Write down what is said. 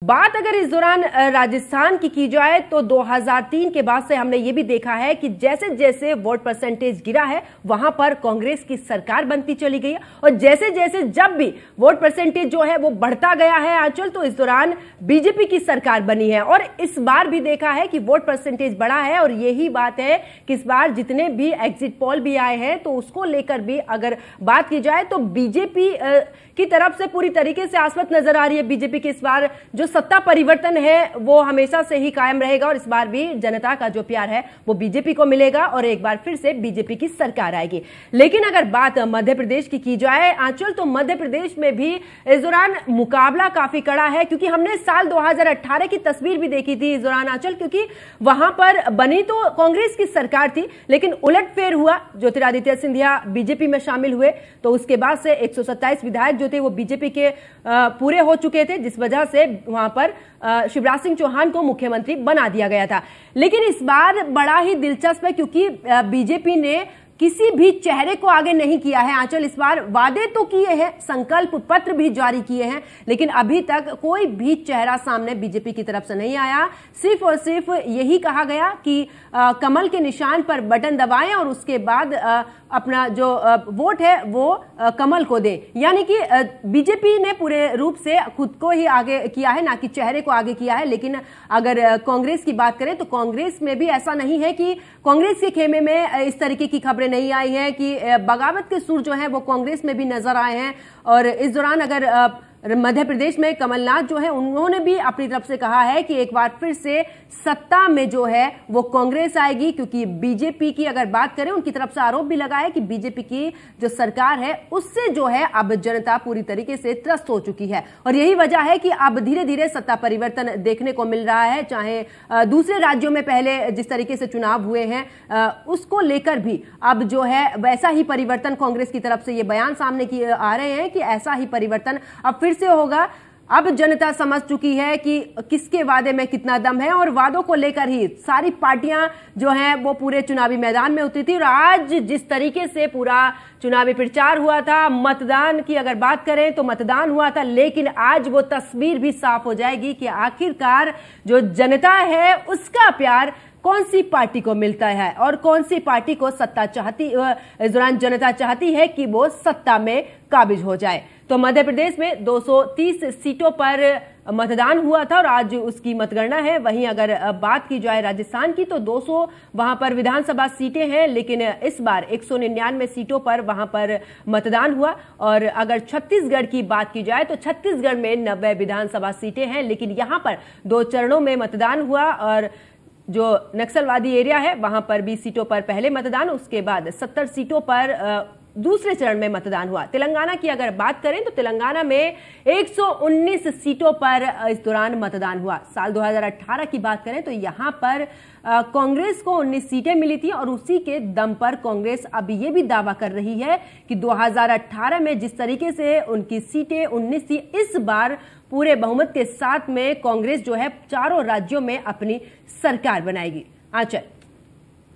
बात अगर इस दौरान राजस्थान की जाए तो 2003 के बाद से हमने ये भी देखा है कि जैसे जैसे वोट परसेंटेज गिरा है वहां पर कांग्रेस की सरकार बनती चली गई है और जैसे जैसे जब भी वोट परसेंटेज जो है वो बढ़ता गया है आंचल, तो इस दौरान बीजेपी की सरकार बनी है और इस बार भी देखा है कि वोट परसेंटेज बढ़ा है। और यही बात है कि इस बार जितने भी एग्जिट पोल भी आए हैं तो उसको लेकर भी अगर बात की जाए तो बीजेपी की तरफ से पूरी तरीके से आसवत नजर आ रही है। बीजेपी की इस बार जो सत्ता परिवर्तन है वो हमेशा से ही कायम रहेगा और इस बार भी जनता का जो प्यार है वो बीजेपी को मिलेगा और एक बार फिर से बीजेपी की सरकार आएगी। लेकिन अगर बात मध्य प्रदेश की जाए आंचल, तो मध्य प्रदेश में भी इस दौरान मुकाबला काफी कड़ा है, क्योंकि हमने साल 2018 की तस्वीर भी देखी थी इस दौरान आंचल, क्योंकि वहां पर बनी तो कांग्रेस की सरकार थी लेकिन उलटफेर हुआ। ज्योतिरादित्य सिंधिया बीजेपी में शामिल हुए तो उसके बाद से 127 विधायक जो थे वो बीजेपी के पूरे हो चुके थे, जिस वजह से वहां पर शिवराज सिंह चौहान को मुख्यमंत्री बना दिया गया था। लेकिन इस बार बड़ा ही दिलचस्प है क्योंकि बीजेपी ने किसी भी चेहरे को आगे नहीं किया है आंचल। इस बार वादे तो किए हैं, संकल्प पत्र भी जारी किए हैं, लेकिन अभी तक कोई भी चेहरा सामने बीजेपी की तरफ से नहीं आया। सिर्फ और सिर्फ यही कहा गया कि कमल के निशान पर बटन दबाएं और उसके बाद अपना जो वोट है वो कमल को दे। यानी कि बीजेपी ने पूरे रूप से खुद को ही आगे किया है, ना कि चेहरे को आगे किया है। लेकिन अगर कांग्रेस की बात करें तो कांग्रेस में भी ऐसा नहीं है कि कांग्रेस के खेमे में इस तरीके की खबरें नहीं आई है कि बगावत के सुर जो है वो कांग्रेस में भी नजर आए हैं। और इस दौरान अगर मध्य प्रदेश में कमलनाथ जो है उन्होंने भी अपनी तरफ से कहा है कि एक बार फिर से सत्ता में जो है वो कांग्रेस आएगी, क्योंकि बीजेपी की अगर बात करें उनकी तरफ से आरोप भी लगा है कि बीजेपी की जो सरकार है उससे जो है अब जनता पूरी तरीके से त्रस्त हो चुकी है। और यही वजह है कि अब धीरे धीरे सत्ता परिवर्तन देखने को मिल रहा है। चाहे दूसरे राज्यों में पहले जिस तरीके से चुनाव हुए हैं उसको लेकर भी अब जो है वैसा ही परिवर्तन कांग्रेस की तरफ से ये बयान सामने आ रहे हैं कि ऐसा ही परिवर्तन अब फिर से होगा। अब जनता समझ चुकी है कि किसके वादे में कितना दम है और वादों को लेकर ही सारी पार्टियां जो हैं वो पूरे चुनावी मैदान में उतरी थी। और आज जिस तरीके से पूरा चुनावी प्रचार हुआ था, मतदान की अगर बात करें तो मतदान हुआ था, लेकिन आज वो तस्वीर भी साफ हो जाएगी कि आखिरकार जो जनता है उसका प्यार कौन सी पार्टी को मिलता है और कौन सी पार्टी को सत्ता चाहती, इस दौरान जनता चाहती है कि वो सत्ता में काबिज हो जाए। तो मध्य प्रदेश में 230 सीटों पर मतदान हुआ था और आज उसकी मतगणना है। वहीं अगर बात की जाए राजस्थान की तो 200 वहां पर विधानसभा सीटें हैं, लेकिन इस बार 199 सीटों पर वहां पर मतदान हुआ। और अगर छत्तीसगढ़ की बात की जाए तो छत्तीसगढ़ में 90 विधानसभा सीटें हैं, लेकिन यहां पर 2 चरणों में मतदान हुआ और जो नक्सलवादी एरिया है वहां पर 20 सीटों पर पहले मतदान, उसके बाद 70 सीटों पर दूसरे चरण में मतदान हुआ। तेलंगाना की अगर बात करें तो तेलंगाना में 119 सीटों पर इस दौरान मतदान हुआ। साल 2018 की बात करें तो यहां पर कांग्रेस को 19 सीटें मिली थी और उसी के दम पर कांग्रेस अब ये भी दावा कर रही है कि 2018 में जिस तरीके से उनकी सीटें 19 थी, इस बार पूरे बहुमत के साथ में कांग्रेस जो है चारों राज्यों में अपनी सरकार बनाएगी। आंचल।